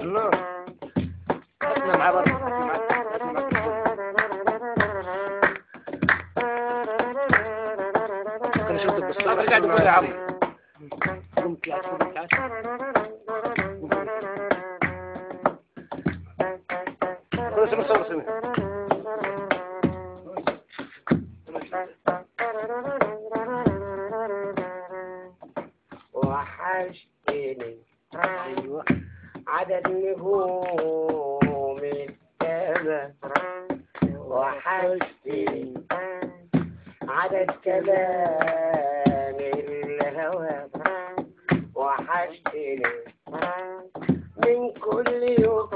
الله اسمع معاه برضه انا شفت بالصعب قاعد يقول يا عم قمت طلعت صور وحشتني عدد نجوم السما وحشتني عدد كلام الهوى وحشتني من كل يوم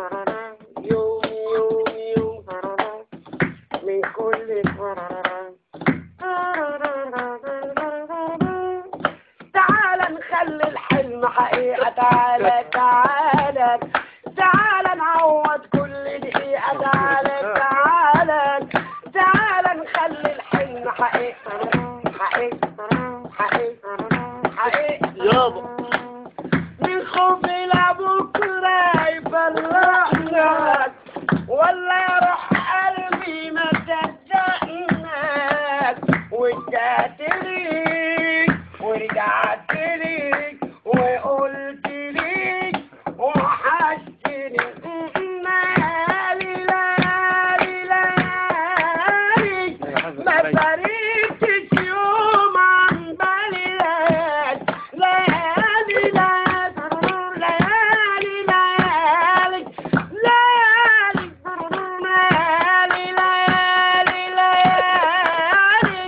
يوم يوم يوم من كل تعال نخلي الحلم حقيقة تعالى تعالى تعالى نعوض كل دقيقة تعالى تعالى تعالى نخلي الحلم حقيقة حقيقة حقيقة حقيقة يابا من خوف لبكرة يفرحنا ولا يروح قلبي ما صدقناك ورجعت ليك ورجعت ليك وقلت ليك وحشتني ليالي ليالي ليالي ما فرقتش يوم عن بالي ليالي ليالي ليالي ليالي ليالي ليالي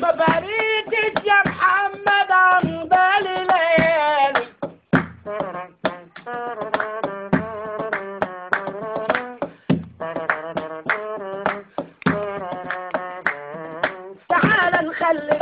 ما فرقتش يا محمد عن بالي ليالي تعال نخلي